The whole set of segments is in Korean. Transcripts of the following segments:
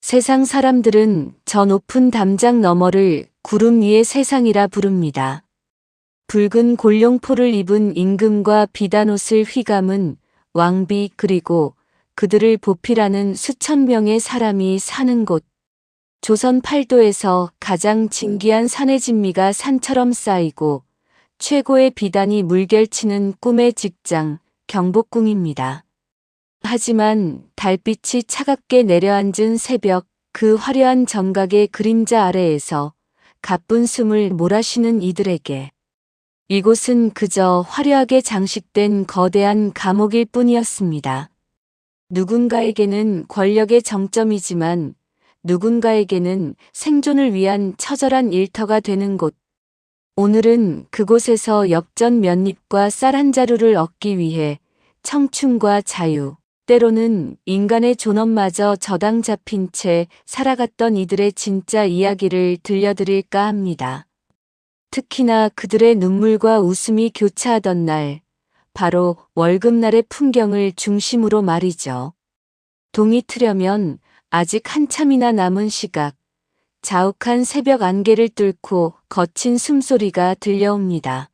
세상 사람들은 저 높은 담장 너머를 구름 위의 세상이라 부릅니다. 붉은 골룡포를 입은 임금과 비단옷을 휘감은 왕비 그리고 그들을 보필하는 수천 명의 사람이 사는 곳. 조선 팔도에서 가장 진귀한 산의 진미가 산처럼 쌓이고 최고의 비단이 물결치는 꿈의 직장 경복궁입니다. 하지만 달빛이 차갑게 내려앉은 새벽 그 화려한 정각의 그림자 아래에서 가쁜 숨을 몰아쉬는 이들에게 이곳은 그저 화려하게 장식된 거대한 감옥일 뿐이었습니다. 누군가에게는 권력의 정점이지만 누군가에게는 생존을 위한 처절한 일터가 되는 곳. 오늘은 그곳에서 엽전 몇 입과 쌀 한 자루를 얻기 위해 청춘과 자유, 때로는 인간의 존엄마저 저당 잡힌 채 살아갔던 이들의 진짜 이야기를 들려드릴까 합니다. 특히나 그들의 눈물과 웃음이 교차하던 날, 바로 월급날의 풍경을 중심으로 말이죠. 동이 트려면 아직 한참이나 남은 시각, 자욱한 새벽 안개를 뚫고 거친 숨소리가 들려옵니다.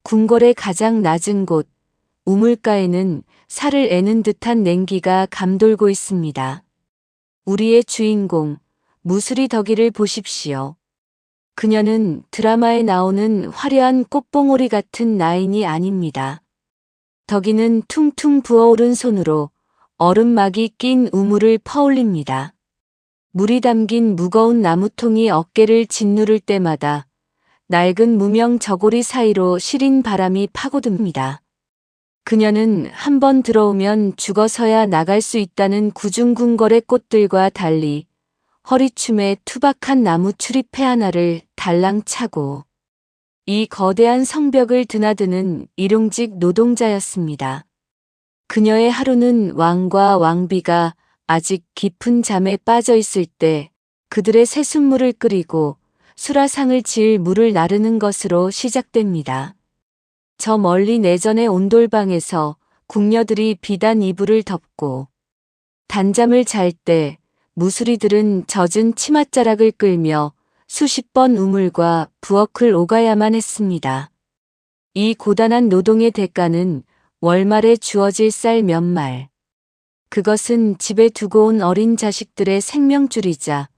궁궐의 가장 낮은 곳, 우물가에는 살을 애는 듯한 냉기가 감돌고 있습니다. 우리의 주인공, 무수리 덕이를 보십시오. 그녀는 드라마에 나오는 화려한 꽃봉오리 같은 나인이 아닙니다. 덕이는 퉁퉁 부어오른 손으로 얼음막이 낀 우물을 퍼올립니다. 물이 담긴 무거운 나무통이 어깨를 짓누를 때마다 낡은 무명 저고리 사이로 시린 바람이 파고듭니다. 그녀는 한 번 들어오면 죽어서야 나갈 수 있다는 구중궁궐의 꽃들과 달리 허리춤에 투박한 나무 추리패 하나를 달랑 차고 이 거대한 성벽을 드나드는 일용직 노동자였습니다. 그녀의 하루는 왕과 왕비가 아직 깊은 잠에 빠져 있을 때 그들의 새순물을 끓이고 수라상을 지을 물을 나르는 것으로 시작됩니다. 저 멀리 내전의 온돌방에서 궁녀들이 비단 이불을 덮고 단잠을 잘 때 무수리들은 젖은 치맛자락을 끌며 수십 번 우물과 부엌을 오가야만 했습니다. 이 고단한 노동의 대가는 월말에 주어질 쌀 몇 말. 그것은 집에 두고 온 어린 자식들의 생명줄이자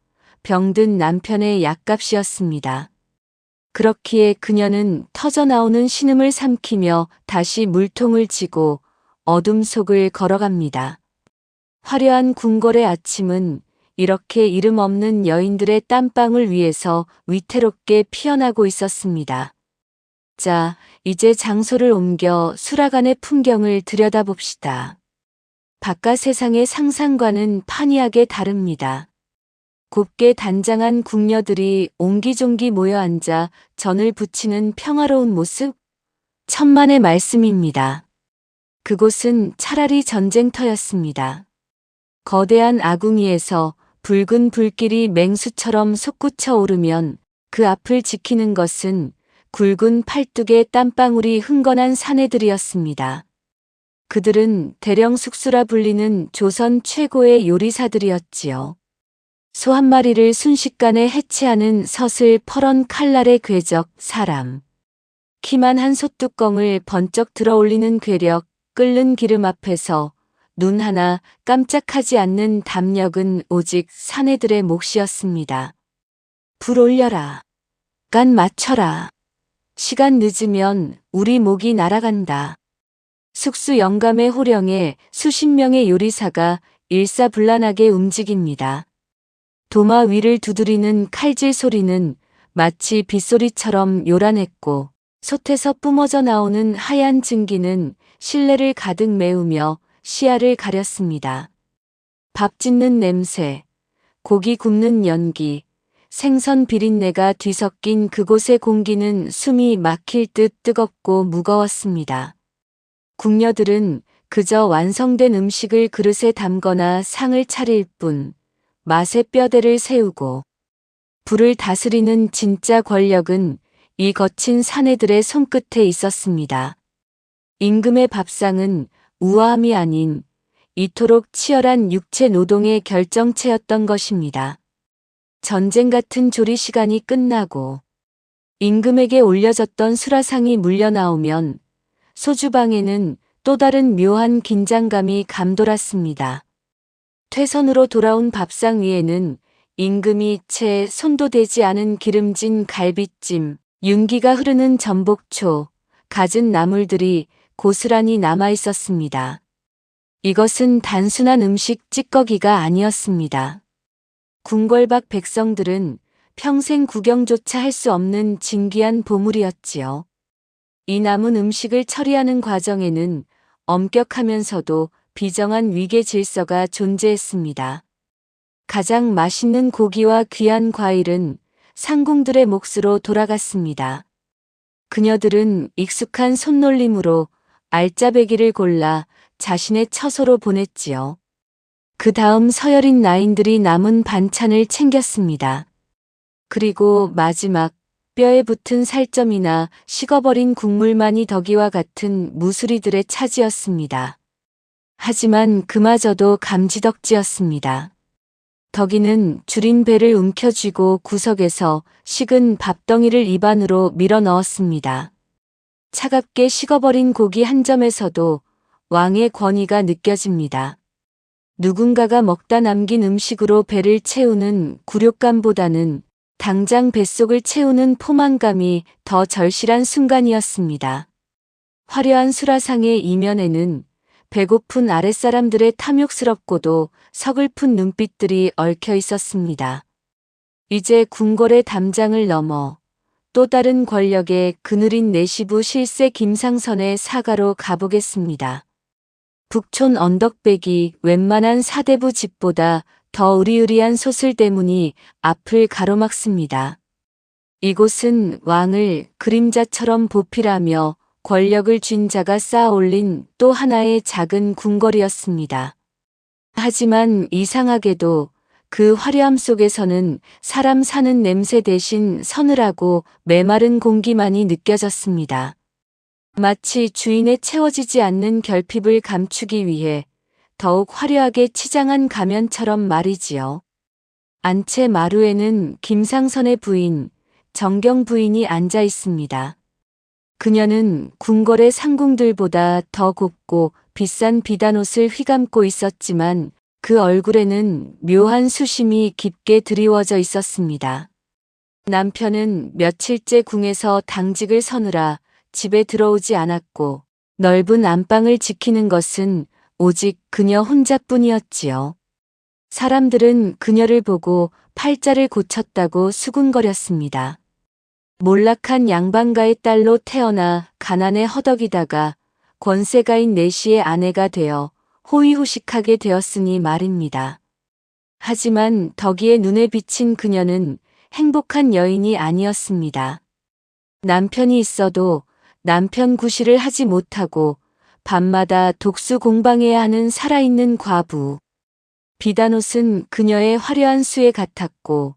병든 남편의 약값이었습니다. 그렇기에 그녀는 터져나오는 신음을 삼키며 다시 물통을 지고 어둠 속을 걸어갑니다. 화려한 궁궐의 아침은 이렇게 이름 없는 여인들의 땀방울 위에서 위태롭게 피어나고 있었습니다. 자, 이제 장소를 옮겨 수라간의 풍경을 들여다봅시다. 바깥 세상의 상상과는 판이하게 다릅니다. 곱게 단장한 궁녀들이 옹기종기 모여 앉아 전을 부치는 평화로운 모습? 천만의 말씀입니다. 그곳은 차라리 전쟁터였습니다. 거대한 아궁이에서 붉은 불길이 맹수처럼 솟구쳐 오르면 그 앞을 지키는 것은 굵은 팔뚝의 땀방울이 흥건한 사내들이었습니다. 그들은 대령숙수라 불리는 조선 최고의 요리사들이었지요. 소 한 마리를 순식간에 해체하는 서슬 퍼런 칼날의 궤적 사람. 키만 한 솥뚜껑을 번쩍 들어올리는 괴력, 끓는 기름 앞에서 눈 하나 깜짝하지 않는 담력은 오직 사내들의 몫이었습니다. 불 올려라. 간 맞춰라. 시간 늦으면 우리 목이 날아간다. 숙수 영감의 호령에 수십 명의 요리사가 일사불란하게 움직입니다. 도마 위를 두드리는 칼질 소리는 마치 빗소리처럼 요란했고 솥에서 뿜어져 나오는 하얀 증기는 실내를 가득 메우며 시야를 가렸습니다. 밥 짓는 냄새, 고기 굽는 연기, 생선 비린내가 뒤섞인 그곳의 공기는 숨이 막힐 듯 뜨겁고 무거웠습니다. 궁녀들은 그저 완성된 음식을 그릇에 담거나 상을 차릴 뿐 맛의 뼈대를 세우고 불을 다스리는 진짜 권력은 이 거친 사내들의 손끝에 있었습니다. 임금의 밥상은 우아함이 아닌 이토록 치열한 육체 노동의 결정체였던 것입니다. 전쟁 같은 조리 시간이 끝나고 임금에게 올려졌던 수라상이 물려나오면 소주방에는 또 다른 묘한 긴장감이 감돌았습니다. 퇴선으로 돌아온 밥상 위에는 임금이 채 손도 대지 않은 기름진 갈비찜, 윤기가 흐르는 전복초, 갖은 나물들이 고스란히 남아 있었습니다. 이것은 단순한 음식 찌꺼기가 아니었습니다. 궁궐밖 백성들은 평생 구경조차 할 수 없는 진귀한 보물이었지요. 이 남은 음식을 처리하는 과정에는 엄격하면서도 비정한 위계 질서가 존재했습니다. 가장 맛있는 고기와 귀한 과일은 상궁들의 몫으로 돌아갔습니다. 그녀들은 익숙한 손놀림으로 알짜배기를 골라 자신의 처소로 보냈지요. 그 다음 서여린 나인들이 남은 반찬을 챙겼습니다. 그리고 마지막 뼈에 붙은 살점이나 식어버린 국물만이 덕이와 같은 무수리들의 차지였습니다. 하지만 그마저도 감지덕지였습니다. 덕이는 줄인 배를 움켜쥐고 구석에서 식은 밥덩이를 입안으로 밀어 넣었습니다. 차갑게 식어버린 고기 한 점에서도 왕의 권위가 느껴집니다. 누군가가 먹다 남긴 음식으로 배를 채우는 굴욕감보다는 당장 뱃속을 채우는 포만감이 더 절실한 순간이었습니다. 화려한 수라상의 이면에는 배고픈 아랫사람들의 탐욕스럽고도 서글픈 눈빛들이 얽혀 있었습니다. 이제 궁궐의 담장을 넘어 또 다른 권력의 그늘인 내시부 실세 김상선의 사가로 가보겠습니다. 북촌 언덕백이 웬만한 사대부 집보다 더 으리으리한 소슬대문이 앞을 가로막습니다. 이곳은 왕을 그림자처럼 보필하며 권력을 쥔 자가 쌓아 올린 또 하나의 작은 궁궐이었습니다. 하지만 이상하게도 그 화려함 속에서는 사람 사는 냄새 대신 서늘하고 메마른 공기만이 느껴졌습니다. 마치 주인의 채워지지 않는 결핍을 감추기 위해 더욱 화려하게 치장한 가면처럼 말이지요. 안채 마루에는 김상선의 부인, 정경 부인이 앉아 있습니다. 그녀는 궁궐의 상궁들보다 더 곱고 비싼 비단옷을 휘감고 있었지만 그 얼굴에는 묘한 수심이 깊게 드리워져 있었습니다. 남편은 며칠째 궁에서 당직을 서느라 집에 들어오지 않았고 넓은 안방을 지키는 것은 오직 그녀 혼자뿐이었지요. 사람들은 그녀를 보고 팔자를 고쳤다고 수군거렸습니다. 몰락한 양반가의 딸로 태어나 가난에 허덕이다가 권세가인 내시의 아내가 되어 호의호식하게 되었으니 말입니다. 하지만 덕이의 눈에 비친 그녀는 행복한 여인이 아니었습니다. 남편이 있어도 남편 구실을 하지 못하고 밤마다 독수 공방해야 하는 살아있는 과부. 비단옷은 그녀의 화려한 수에 같았고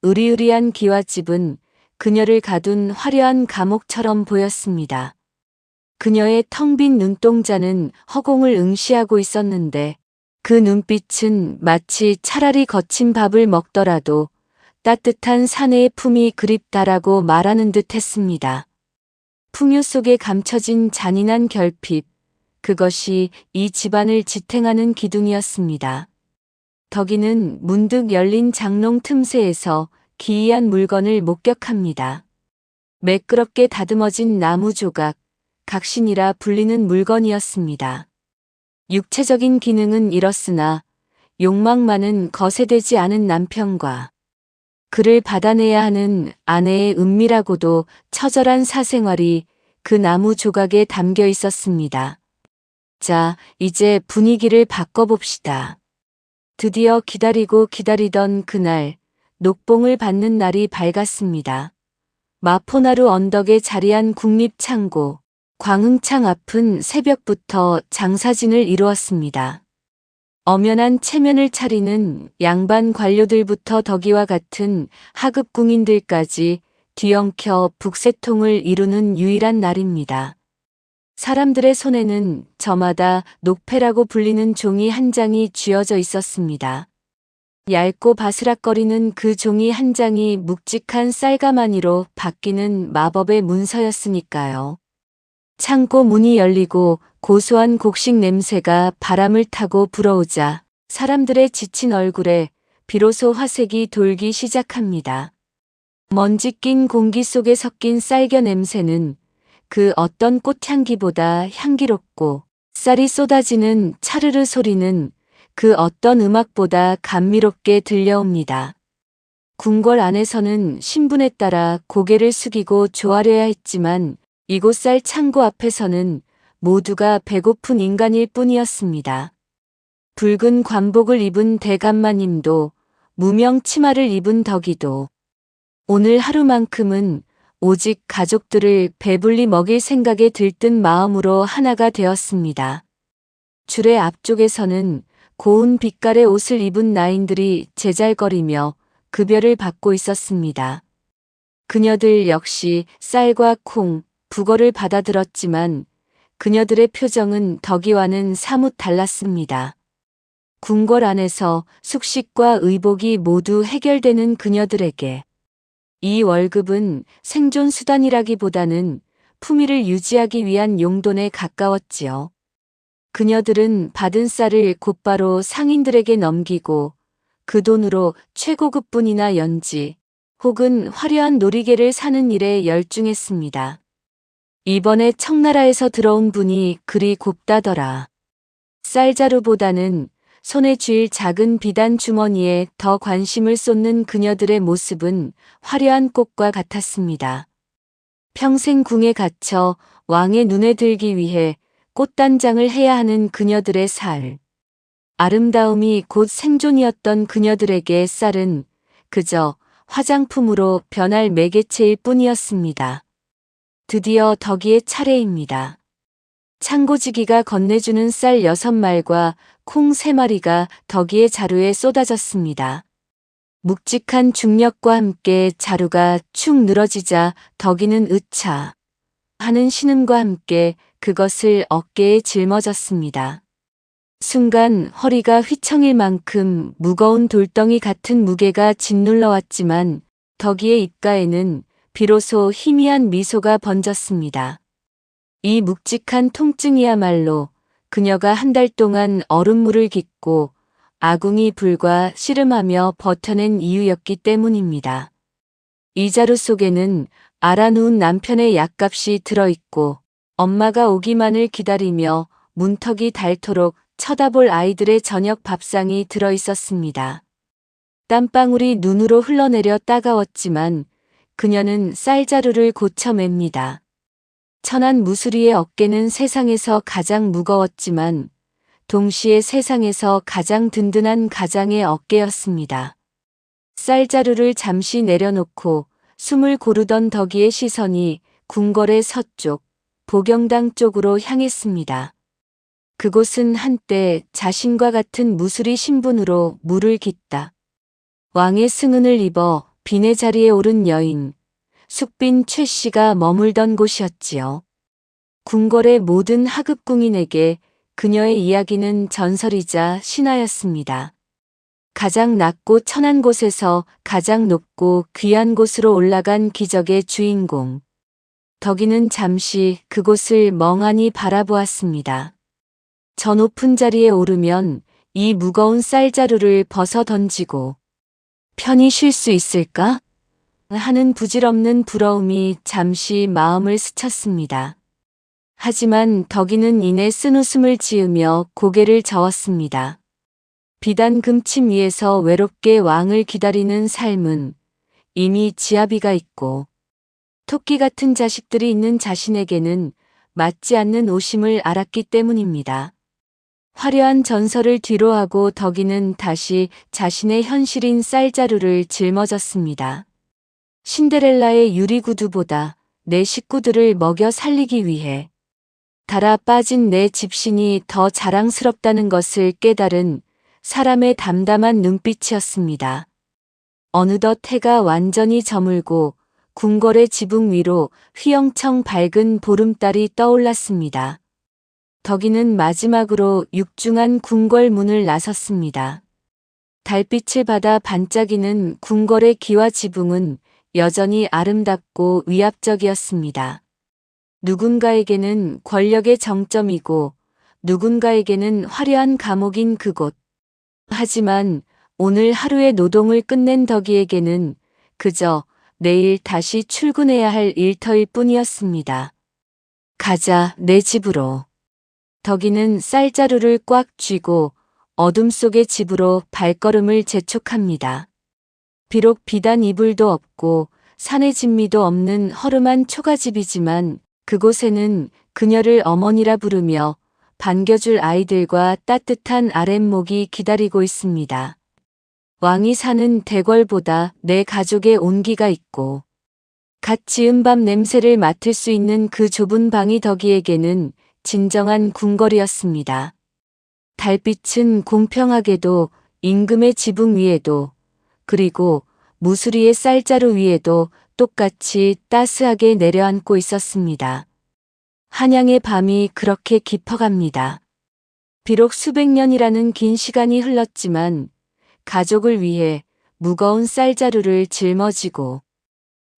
으리으리한 기와집은 그녀를 가둔 화려한 감옥처럼 보였습니다. 그녀의 텅 빈 눈동자는 허공을 응시하고 있었는데 그 눈빛은 마치 차라리 거친 밥을 먹더라도 따뜻한 사내의 품이 그립다라고 말하는 듯 했습니다. 풍요 속에 감춰진 잔인한 결핍, 그것이 이 집안을 지탱하는 기둥이었습니다. 덕이는 문득 열린 장롱 틈새에서 기이한 물건을 목격합니다. 매끄럽게 다듬어진 나무 조각, 각신이라 불리는 물건이었습니다. 육체적인 기능은 이렇으나 욕망만은 거세되지 않은 남편과 그를 받아내야 하는 아내의 은밀하고도 처절한 사생활이 그 나무 조각에 담겨 있었습니다. 자, 이제 분위기를 바꿔봅시다. 드디어 기다리고 기다리던 그날, 녹봉을 받는 날이 밝았습니다. 마포나루 언덕에 자리한 국립창고, 광흥창 앞은 새벽부터 장사진을 이루었습니다. 엄연한 체면을 차리는 양반 관료들부터 덕이와 같은 하급 궁인들까지 뒤엉켜 북새통을 이루는 유일한 날입니다. 사람들의 손에는 저마다 녹패라고 불리는 종이 한 장이 쥐어져 있었습니다. 얇고 바스락거리는 그 종이 한 장이 묵직한 쌀가마니로 바뀌는 마법의 문서였으니까요. 창고 문이 열리고 고소한 곡식 냄새가 바람을 타고 불어오자 사람들의 지친 얼굴에 비로소 화색이 돌기 시작합니다. 먼지 낀 공기 속에 섞인 쌀겨 냄새는 그 어떤 꽃향기보다 향기롭고 쌀이 쏟아지는 차르르 소리는 그 어떤 음악보다 감미롭게 들려옵니다. 궁궐 안에서는 신분에 따라 고개를 숙이고 조아려야 했지만 이곳 쌀 창고 앞에서는 모두가 배고픈 인간일 뿐이었습니다. 붉은 관복을 입은 대감마님도 무명 치마를 입은 덕이도 오늘 하루만큼은 오직 가족들을 배불리 먹일 생각에 들뜬 마음으로 하나가 되었습니다. 줄의 앞쪽에서는 고운 빛깔의 옷을 입은 나인들이 제잘거리며 급여를 받고 있었습니다. 그녀들 역시 쌀과 콩, 북어를 받아들었지만 그녀들의 표정은 덕이와는 사뭇 달랐습니다. 궁궐 안에서 숙식과 의복이 모두 해결되는 그녀들에게 이 월급은 생존 수단이라기보다는 품위를 유지하기 위한 용돈에 가까웠지요. 그녀들은 받은 쌀을 곧바로 상인들에게 넘기고 그 돈으로 최고급분이나 연지 혹은 화려한 놀이개를 사는 일에 열중했습니다. 이번에 청나라에서 들어온 분이 그리 곱다더라. 쌀자루보다는 손에 쥘 작은 비단 주머니에 더 관심을 쏟는 그녀들의 모습은 화려한 꽃과 같았습니다. 평생 궁에 갇혀 왕의 눈에 들기 위해 꽃단장을 해야 하는 그녀들의 살. 아름다움이 곧 생존이었던 그녀들에게 쌀은 그저 화장품으로 변할 매개체일 뿐이었습니다. 드디어 덕이의 차례입니다. 창고지기가 건네주는 쌀 6말과 콩 3마리가 덕이의 자루에 쏟아졌습니다. 묵직한 중력과 함께 자루가 축 늘어지자 덕이는 으차 하는 신음과 함께 그것을 어깨에 짊어졌습니다. 순간 허리가 휘청일 만큼 무거운 돌덩이 같은 무게가 짓눌러 왔지만 덕이의 입가에는 비로소 희미한 미소가 번졌습니다. 이 묵직한 통증이야말로 그녀가 한 달 동안 얼음물을 깃고 아궁이 불과 씨름하며 버텨낸 이유였기 때문입니다. 이 자루 속에는 알아누운 남편의 약값이 들어있고 엄마가 오기만을 기다리며 문턱이 닳도록 쳐다볼 아이들의 저녁 밥상이 들어있었습니다. 땀방울이 눈으로 흘러내려 따가웠지만 그녀는 쌀자루를 고쳐맵니다. 천한 무수리의 어깨는 세상에서 가장 무거웠지만 동시에 세상에서 가장 든든한 가장의 어깨였습니다. 쌀자루를 잠시 내려놓고 숨을 고르던 덕이의 시선이 궁궐의 서쪽, 보경당 쪽으로 향했습니다. 그곳은 한때 자신과 같은 무수리 신분으로 물을 깃다. 왕의 승은을 입어 빈의 자리에 오른 여인, 숙빈 최 씨가 머물던 곳이었지요. 궁궐의 모든 하급궁인에게 그녀의 이야기는 전설이자 신화였습니다. 가장 낮고 천한 곳에서 가장 높고 귀한 곳으로 올라간 기적의 주인공. 덕이는 잠시 그곳을 멍하니 바라보았습니다. 저 높은 자리에 오르면 이 무거운 쌀자루를 벗어 던지고 편히 쉴 수 있을까? 하는 부질없는 부러움이 잠시 마음을 스쳤습니다. 하지만 덕이는 이내 쓴웃음을 지으며 고개를 저었습니다. 비단 금침 위에서 외롭게 왕을 기다리는 삶은 이미 지아비가 있고 토끼 같은 자식들이 있는 자신에게는 맞지 않는 오심을 알았기 때문입니다. 화려한 전설을 뒤로하고 덕이는 다시 자신의 현실인 쌀자루를 짊어졌습니다. 신데렐라의 유리구두보다 내 식구들을 먹여 살리기 위해 달아 빠진 내 집신이 더 자랑스럽다는 것을 깨달은 사람의 담담한 눈빛이었습니다. 어느덧 해가 완전히 저물고 궁궐의 지붕 위로 휘영청 밝은 보름달이 떠올랐습니다. 덕이는 마지막으로 육중한 궁궐 문을 나섰습니다. 달빛을 받아 반짝이는 궁궐의 기와 지붕은 여전히 아름답고 위압적이었습니다. 누군가에게는 권력의 정점이고 누군가에게는 화려한 감옥인 그곳. 하지만 오늘 하루의 노동을 끝낸 덕이에게는 그저 내일 다시 출근해야 할 일터일 뿐이었습니다. 가자, 내 집으로. 덕이는 쌀자루를 꽉 쥐고 어둠 속의 집으로 발걸음을 재촉합니다. 비록 비단 이불도 없고 산의 진미도 없는 허름한 초가집이지만 그곳에는 그녀를 어머니라 부르며 반겨줄 아이들과 따뜻한 아랫목이 기다리고 있습니다. 왕이 사는 대궐보다 내 가족의 온기가 있고 갓 지은 밥 냄새를 맡을 수 있는 그 좁은 방이 덕이에게는 진정한 궁궐이었습니다. 달빛은 공평하게도 임금의 지붕 위에도 그리고 무수리의 쌀자루 위에도 똑같이 따스하게 내려앉고 있었습니다. 한양의 밤이 그렇게 깊어갑니다. 비록 수백 년이라는 긴 시간이 흘렀지만 가족을 위해 무거운 쌀자루를 짊어지고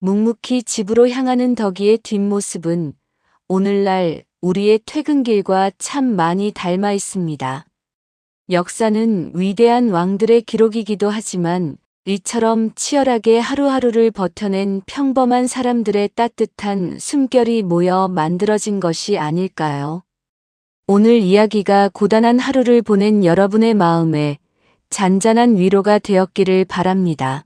묵묵히 집으로 향하는 덕이의 뒷모습은 오늘날 우리의 퇴근길과 참 많이 닮아 있습니다. 역사는 위대한 왕들의 기록이기도 하지만 이처럼 치열하게 하루하루를 버텨낸 평범한 사람들의 따뜻한 숨결이 모여 만들어진 것이 아닐까요? 오늘 이야기가 고단한 하루를 보낸 여러분의 마음에 잔잔한 위로가 되었기를 바랍니다.